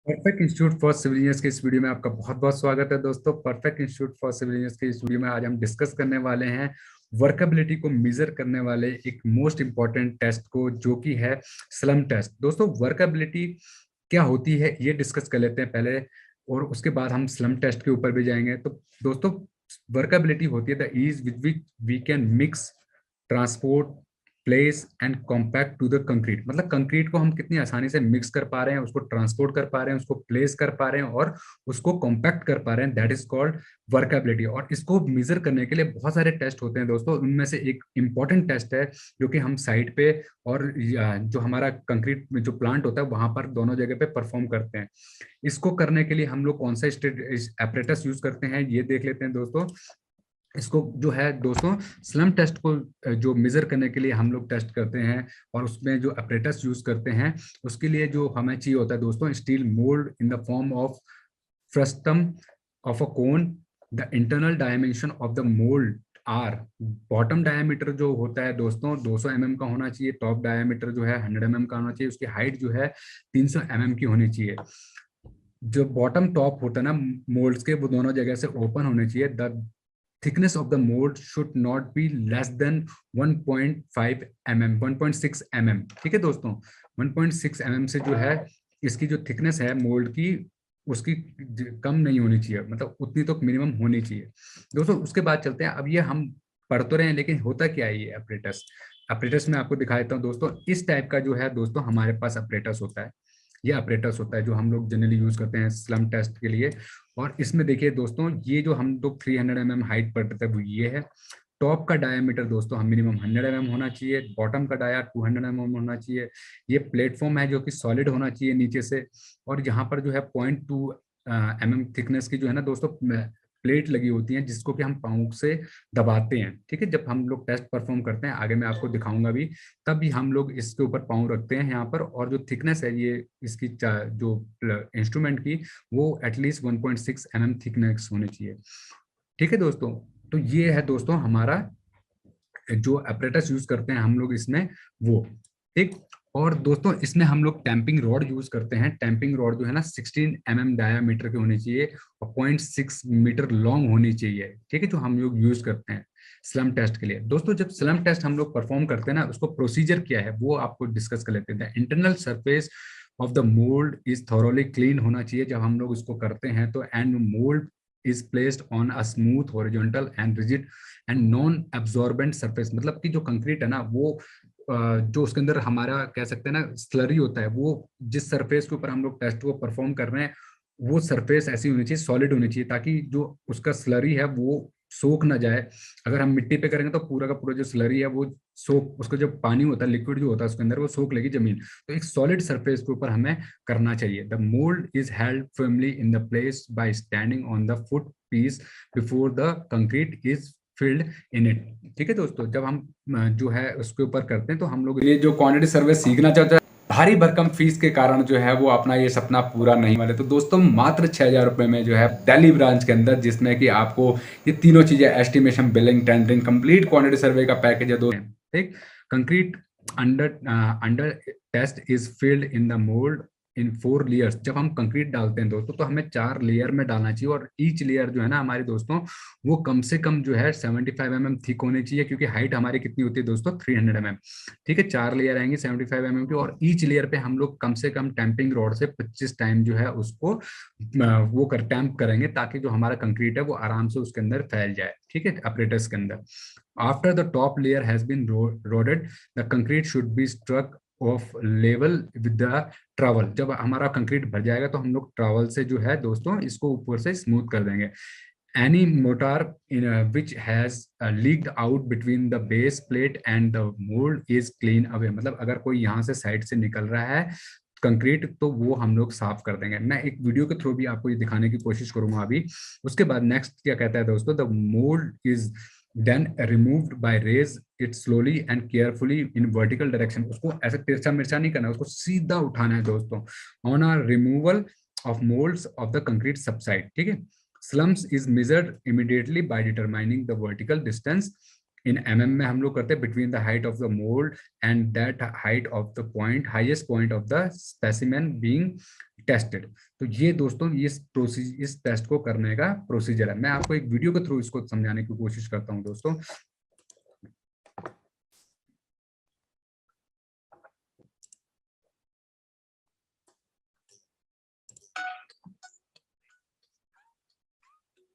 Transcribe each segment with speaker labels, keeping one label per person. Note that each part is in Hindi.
Speaker 1: Perfect institute for civil engineers के इस वीडियो में आपका बहुत बहुत स्वागत है दोस्तों। Perfect institute for civil engineers के इस वीडियो में आज हम डिस्कस करने वाले हैं वर्कबिलिटी को मेजर करने वाले एक मोस्ट इंपॉर्टेंट टेस्ट को, जो कि है स्लम टेस्ट। दोस्तों, वर्कबिलिटी क्या होती है ये डिस्कस कर लेते हैं पहले, और उसके बाद हम स्लम टेस्ट के ऊपर भी जाएंगे। तो दोस्तों, वर्कबिलिटी होती है the ease with which we can mix, transport, place and compact to the concrete. मतलब कंक्रीट को हम कितनी आसानी से मिक्स कर पा रहे हैं, उसको ट्रांसपोर्ट कर पा रहे हैं, उसको प्लेस कर पा रहे हैं और उसको कॉम्पैक्ट कर पा रहे हैं, दैट इज कॉल्ड वर्कबिलिटी। और इसको मेजर करने के लिए बहुत सारे टेस्ट होते हैं दोस्तों। उनमें से एक इंपॉर्टेंट टेस्ट है जो कि हम साइट पे और जो हमारा कंक्रीट में जो प्लांट होता है वहां पर दोनों जगह पे परफॉर्म करते हैं। इसको करने के लिए हम लोग कौन सा एपरेटस यूज करते हैं ये देख लेते हैं दोस्तों। इसको जो है दोस्तों, स्लम टेस्ट को जो मेजर करने के लिए हम लोग टेस्ट करते हैं, और उसमें जो अपरेटस यूज करते हैं उसके लिए जो हमें चाहिए होता है दोस्तों, steel mould in the form of frustum of a cone. The internal dimension of the mould are, bottom diameter जो होता है दोस्तों 200 mm का होना चाहिए, टॉप डायमीटर जो है 100 mm का होना चाहिए, उसकी हाइट जो है 300 mm की होनी चाहिए। जो बॉटम टॉप होता है ना मोल्ड्स के, वो दोनों जगह से ओपन होने चाहिए। The thickness of the mold should not be less than 1.5 mm, 1.6 mm। ठीक है दोस्तों, 1.6 mm से जो है इसकी जो थिकनेस है मोल्ड की, उसकी कम नहीं होनी चाहिए, मतलब उतनी तो मिनिमम होनी चाहिए दोस्तों। उसके बाद चलते हैं, अब ये हम पढ़ तो रहे हैं लेकिन होता क्या है ये अपरेटस। अपरेटस में आपको दिखा देता हूँ दोस्तों। इस टाइप का जो है दोस्तों हमारे पास अपरेटस होता है। ये अपरेटस होता है जो हम लोग जनरली यूज करते हैं स्लम टेस्ट के लिए। और इसमें देखिए दोस्तों, ये जो हम लोग 300 mm हाइट पर देते हैं वो ये है। टॉप का डायमीटर दोस्तों हम मिनिमम 100 mm होना चाहिए, बॉटम का डाया 200 mm होना चाहिए। ये प्लेटफॉर्म है जो कि सॉलिड होना चाहिए नीचे से। और यहाँ पर जो है 0.2 mm थिकनेस की जो है ना दोस्तों प्लेट लगी होती है, जिसको कि हम पाँव से दबाते हैं। ठीक है, जब हम लोग टेस्ट परफॉर्म करते हैं, आगे मैं आपको दिखाऊंगा भी, तब भी हम लोग इसके ऊपर पाँव रखते हैं यहाँ पर। और जो थिकनेस है ये इसकी जो इंस्ट्रूमेंट की, वो एटलीस्ट 1.6 mm थिकनेस होनी चाहिए। ठीक है दोस्तों, तो ये है दोस्तों हमारा जो अपरेटस यूज करते हैं हम लोग इसमें, वो ठीक। और दोस्तों इसमें हम लोग टैंपिंग रॉड यूज करते हैं। टैंपिंग रॉड जो है ना 16 mm डायामीटर की होनी चाहिए और 0.6 मीटर लॉन्ग होनी चाहिए। ठीक है, जो हम लोग यूज करते हैं स्लम टेस्ट के लिए। दोस्तों, जब स्लम टेस्ट हम लोग परफॉर्म करते हैं ना, उसको प्रोसीजर क्या है वो आपको डिस्कस कर लेते हैं। Internal surface of the mould is thoroughly clean होना चाहिए जब हम लोग इसको करते हैं तो। And mould is placed on a smooth horizontal and rigid and non absorbent surface। मतलब कि जो कंक्रीट है ना वो जो उसके अंदर हमारा कह सकते हैं ना स्लरी होता है, वो जिस सरफेस के ऊपर हम लोग टेस्ट को परफॉर्म कर रहे हैं वो सरफेस ऐसी होनी चाहिए, सॉलिड होनी चाहिए, ताकि जो उसका स्लरी है वो सोख ना जाए। अगर हम मिट्टी पे करेंगे तो पूरा का पूरा जो स्लरी है वो सोख, उसका जो पानी होता है, लिक्विड जो होता है उसके अंदर, वो सोख लेगी जमीन। तो एक सॉलिड सरफेस के ऊपर हमें करना चाहिए। The mould is held firmly in the place by standing on the foot piece before the concrete is filled in it. ठीक है दोस्तों, जब हम जो है उसके ऊपर करते हैं तो हम लोग ये जो क्वांटिटी सर्विस सीखना चाहते हैं, भारी भरकम फीस के कारण जो है वो अपना ये सपना पूरा नहीं वाले, तो दोस्तों मात्र 6,000 रुपए में जो है दिल्ली ब्रांच के अंदर, जिसमें कि आपको ये तीनों चीजें estimation, billing, tendering, complete quantity survey का पैकेज है दोस्तों। ठीक, concrete under under test is filled in the mould in 4 layers. जब हम कंक्रीट डालते हैं दोस्तों तो हमें 4 लेयर में डालना चाहिए, और ईच लेयर जो है ना हमारी दोस्तों वो कम से कम जो है 75 mm थिक होनी चाहिए, क्योंकि हाइट हमारी कितनी होती है दोस्तों 300 mm। ठीक है, 4 लेयर आएंगे 75 mm की, और ईच लेयर पे हम लोग कम से कम टैंपिंग रॉड से 25 टाइम जो है उसको वो कर टैंप करेंगे, ताकि जो हमारा कंक्रीट है वो आराम से उसके अंदर फैल जाए। ठीक है, अपरेटर्स के अंदर। After the top layer has been rodded, the concrete should be struck off level with the trowel. जब हमारा कंक्रीट भर जाएगा तो हम लोग ट्रैवल से जो है दोस्तों इसको ऊपर से स्मूथ कर देंगे। any mortar which has leaked out between the base plate and the mold is clean away। मतलब अगर कोई यहाँ से साइड से निकल रहा है कंक्रीट तो वो हम लोग साफ कर देंगे। मैं एक वीडियो के थ्रू भी आपको ये दिखाने की कोशिश करूंगा अभी। उसके बाद नेक्स्ट क्या कहता है दोस्तों, the mould is then removed by raise it slowly and carefully in vertical direction. उसको ऐसे तिरछा मिर्चा नहीं करना, उसको सीधा उठाना है दोस्तों। On are removal of moulds of the concrete subside. ठीक है, slumps is measured immediately by determining the vertical distance in mm में हम लोग करते हैं between the height of the mould and that height of the point, highest point of the specimen being tested. तो ये दोस्तों इस टेस्ट को करने का प्रोसीजर है। मैं आपको एक वीडियो के थ्रू इसको समझाने की कोशिश करता हूँ दोस्तों।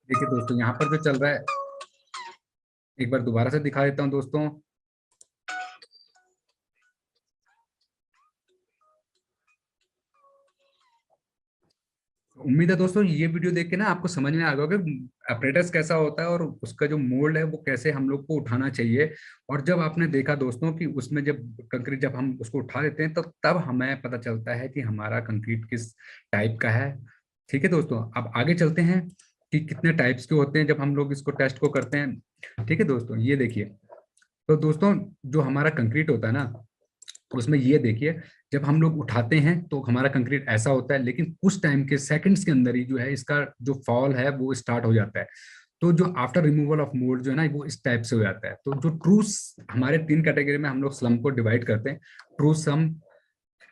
Speaker 1: देखिए दोस्तों, यहाँ पर जो चल रहा है, एक बार दोबारा से दिखा देता हूँ दोस्तों। उम्मीद है दोस्तों ये वीडियो देख के ना आपको समझ में आ गया कि अपरेटस कैसा होता है और उसका जो मोल्ड है वो कैसे हम लोग को उठाना चाहिए। और जब आपने देखा दोस्तों कि उसमें जब कंक्रीट जब हम उसको उठा देते हैं तो तब हमें पता चलता है कि हमारा कंक्रीट किस टाइप का है। ठीक है दोस्तों, अब आगे चलते हैं कि कितने टाइप्स के होते हैं जब हम लोग इसको टेस्ट को करते हैं। ठीक है दोस्तों, ये देखिए, तो दोस्तों जो हमारा कंक्रीट होता है ना, उसमें ये देखिए, जब हम लोग उठाते हैं तो हमारा कंक्रीट ऐसा होता है, लेकिन कुछ टाइम के सेकंड्स के अंदर ही जो है इसका जो फॉल है वो स्टार्ट हो जाता है। तो जो आफ्टर रिमूवल ऑफ मोल्ड जो है ना वो इस टाइप से हो जाता है। तो जो ट्रू, हमारे 3 कैटेगरी में हम लोग स्लम को डिवाइड करते हैं, ट्रू स्लम,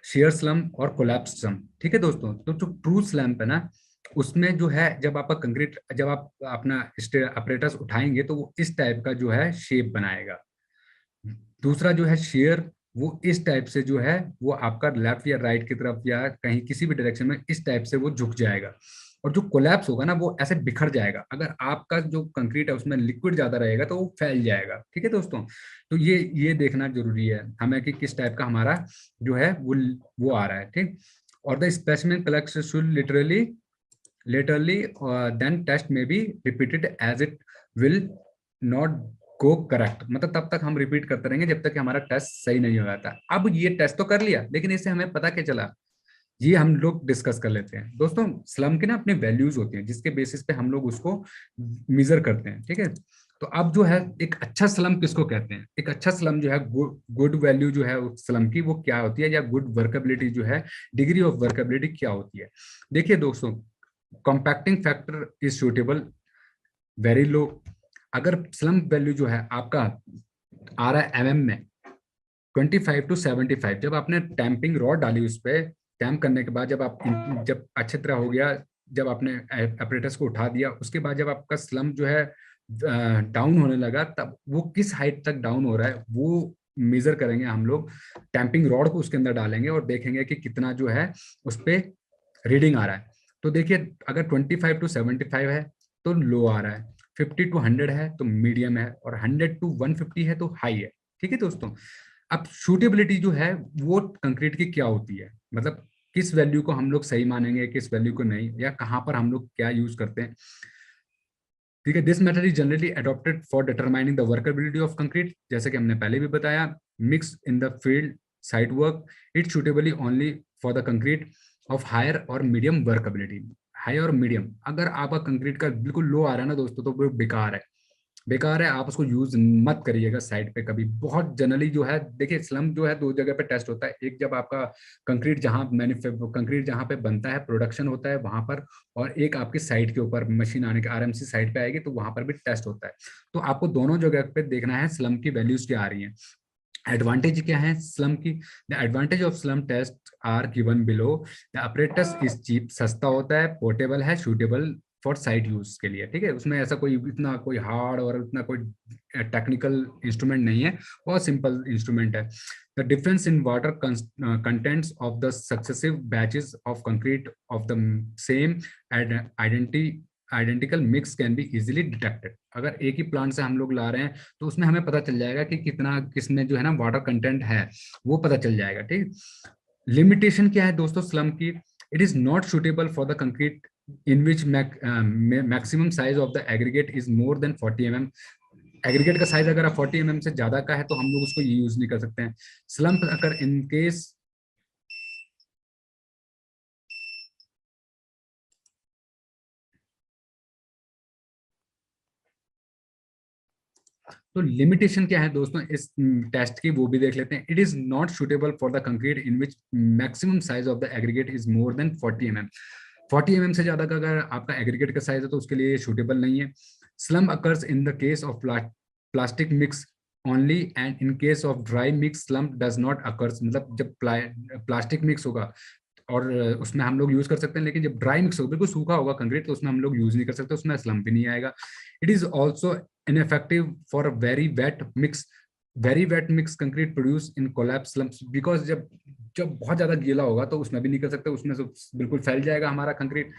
Speaker 1: शेयर स्लम और कोलैप्स स्लम। ठीक है दोस्तों, तो जो ट्रू स्लम है ना, उसमें जो है जब आपका कंक्रीट, जब आप अपना अपरेटस उठाएंगे तो वो इस टाइप का जो है शेप बनाएगा। दूसरा जो है शेयर, वो इस टाइप से जो है वो आपका लेफ्ट या राइट की तरफ या कहीं किसी भी डायरेक्शन में इस टाइप से वो झुक जाएगा। और जो कोलैप्स होगा ना वो ऐसे बिखर जाएगा। अगर आपका जो कंक्रीट है उसमें लिक्विड ज्यादा रहेगा तो वो फैल जाएगा। ठीक है दोस्तों, तो ये देखना जरूरी है हमें कि किस टाइप का हमारा जो है वो आ रहा है। ठीक, और the specimen collection should literally then test में be repeated as it will not go correct. मतलब तब तक हम रिपीट करते रहेंगे जब तक कि हमारा टेस्ट सही नहीं हो जाता। अब ये टेस्ट तो कर लिया, लेकिन इससे हमें पता क्या चला, ये हम लोग डिस्कस कर लेते हैं दोस्तों। स्लम के ना अपने वैल्यूज होती हैं जिसके बेसिस पे हम लोग उसको मेजर करते हैं। ठीक है, तो अब जो है एक अच्छा स्लम किसको कहते हैं, एक अच्छा स्लम जो है गुड वैल्यू जो है स्लम की वो क्या होती है, या गुड वर्केबिलिटी जो है, डिग्री ऑफ वर्केबिलिटी क्या होती है। देखिए दोस्तों, compacting factor is suitable very low. अगर स्लम वैल्यू जो है आपका आ रहा है mm में 25 to 75, जब आपने टैंपिंग रॉड डाली उस पर, टैंप करने के बाद जब अच्छी तरह हो गया, जब आपने अपरेटस को उठा दिया, उसके बाद जब आपका स्लम जो है डाउन होने लगा, तब वो किस हाइट तक डाउन हो रहा है वो मेजर करेंगे हम लोग। टैंपिंग रॉड को उसके अंदर डालेंगे और देखेंगे कि कितना जो है उस पर रीडिंग आ रहा है। तो देखिए, अगर 25 to 75 है तो लो आ रहा है, 50 to 100 है तो मीडियम है, और 100 to 150 है तो हाई है। ठीक है दोस्तों, अब शूटेबिलिटी जो है वो कंक्रीट की क्या होती है, मतलब किस वैल्यू को हम लोग सही मानेंगे, किस वैल्यू को नहीं, या कहाँ पर हम लोग क्या यूज करते हैं। ठीक है, this method is generally adopted for determining the workability of concrete. जैसे कि हमने पहले भी बताया, mix in the field site work, it suitably only for the concrete of higher और मीडियम वर्केबिलिटी। हाई और मीडियम, अगर आपका कंक्रीट का बिल्कुल लो आ रहा है ना दोस्तों तो वो बेकार है, बेकार है, आप उसको यूज मत करिएगा साइड पे कभी। बहुत जनरली जो है, देखिए स्लम जो है 2 जगह पे टेस्ट होता है। एक जब आपका कंक्रीट जहाँ पे बनता है, प्रोडक्शन होता है वहां पर, और एक आपकी साइट के ऊपर मशीन आने के आरएमसी साइट पे आएगी तो वहां पर भी टेस्ट होता है। तो आपको दोनों जगह पे देखना है स्लम की वैल्यूज क्या आ रही हैं। एडवांटेज क्या है स्लम की, the advantage of slump test are given below. The apparatus is cheap, सस्ता होता है, पोर्टेबल है, सूटेबल फॉर साइट यूज के लिए। ठीक है, उसमें ऐसा कोई इतना कोई हार्ड और इतना कोई टेक्निकल इंस्ट्रूमेंट नहीं है, बहुत सिंपल इंस्ट्रूमेंट है। The difference in water contents of the successive batches of concrete of the same identical mix can be easily detected. अगर एक ही प्लांट से हम लोग ला रहे हैं तो उसमें हमें पता चल जाएगा कि कितना किसमें जो है ना वाटर कंटेंट है, वो पता चल जाएगा। ठीक, लिमिटेशन क्या है दोस्तों स्लम की, it is not suitable for the concrete in which maximum size of the aggregate is more than 40 mm। Aggregate का साइज अगर 40 mm से ज्यादा का है तो हम लोग उसको यूज नहीं कर सकते हैं। स्लम अगर इन केस, तो लिमिटेशन क्या है दोस्तों इस टेस्ट की वो भी देख लेते हैं। It is not suitable for the concrete in which maximum size of the aggregate is more than 40 mm। 40 mm से ज्यादा का अगर आपका एग्रीगेट का साइज है तो उसके लिए सुटेबल नहीं है। Slum occurs in the case of plastic mix only and in case of dry mix slump does not occurs, मतलब जब प्लास्टिक मिक्स होगा और उसमें हम लोग यूज कर सकते हैं, लेकिन जब ड्राई मिक्स होगा, बिल्कुल सूखा होगा कंक्रीट, तो उसमें हम लोग यूज नहीं कर सकते, उसमें स्लम्प भी नहीं आएगा। It is also ineffective for a very wet mix concrete produce in collapse slumps, because जब जब बहुत ज्यादा गीला होगा तो उसमें भी नहीं कर सकते, उसमें से बिल्कुल फैल जाएगा हमारा concrete.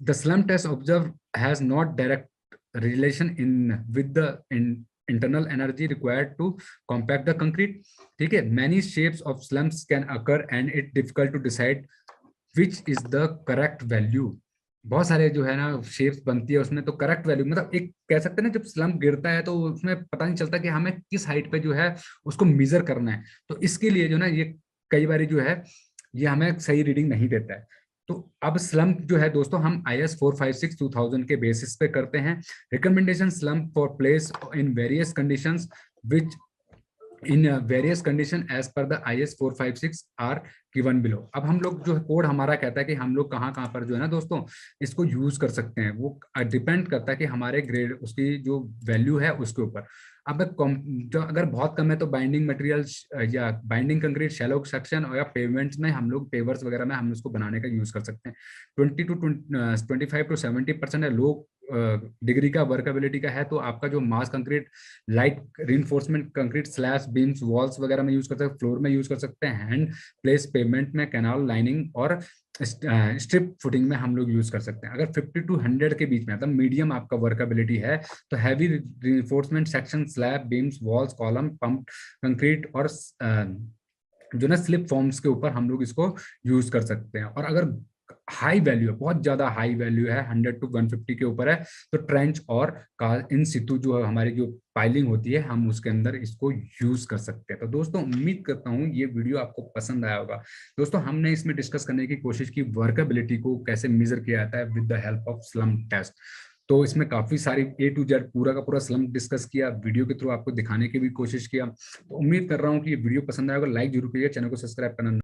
Speaker 1: The slump test observe has not direct relation in with the internal energy required to compact the concrete। ठीक है, many shapes of slumps can occur and it difficult to decide which is the correct value। बहुत सारे जो है ना शेप्स बनती है उसमें, तो करेक्ट वैल्यू मतलब एक कह सकते हैं ना, जब स्लम्प गिरता है तो उसमें पता नहीं चलता कि हमें किस हाइट पे जो है उसको मेजर करना है। तो इसके लिए जो ना ये कई बार जो है ये हमें सही रीडिंग नहीं देता है। तो अब स्लम्प जो है दोस्तों हम IS 456/2000 के बेसिस पे करते हैं। Recommendation slump for place in various conditions which in various condition as per the IS 456 are given below. अब हम लोग जो कोड हमारा कहता है कि हम लोग कहाँ कहाँ पर जो है ना दोस्तों इसको यूज कर सकते हैं, वो डिपेंड करता है कि हमारे ग्रेड उसकी जो वैल्यू है उसके ऊपर। अब जो अगर बहुत कम है तो बाइंडिंग मटेरियल या बाइंडिंग कंक्रीट शैलो सेक्शन और या पेवमेंट्स में हम लोग पेवर्स वगैरह में हम उसको बनाने का यूज कर सकते हैं। 25 to 70% है लो डिग्री का वर्कबिलिटी का है, तो आपका जो mass concrete light reinforcement concrete slabs beams walls वगैरह में यूज कर सकते हैं, फ्लोर में यूज कर सकते हैं, हैंड प्लेस पेमेंट में, कैनाल लाइनिंग और स्ट्रिप फुटिंग में हम लोग यूज कर सकते हैं। अगर 50 to 100 के बीच में मतलब मीडियम आपका वर्कबिलिटी है तो heavy reinforcement section slab beams walls column pump concrete और जो ना स्लिप फॉर्म्स के ऊपर हम लोग इसको यूज कर सकते हैं। और अगर हाई वैल्यू है, बहुत ज्यादा हाई वैल्यू है, 100 to 150 के ऊपर है, तो ट्रेंच और इन सितु जो है हमारी जो पाइलिंग होती है हम उसके अंदर इसको यूज कर सकते हैं। तो दोस्तों उम्मीद करता हूँ ये वीडियो आपको पसंद आया होगा। दोस्तों हमने इसमें डिस्कस करने की कोशिश की वर्कबिलिटी को कैसे मेजर किया जाता है with the help of slump test. तो इसमें काफी सारी A to Z पूरा का पूरा स्लम्प डिस्कस किया, वीडियो के थ्रू आपको दिखाने की भी कोशिश किया। तो उम्मीद कर रहा हूँ कि ये वीडियो पसंद आएगा। लाइक जरूर कीजिए, चैनल को सब्सक्राइब करना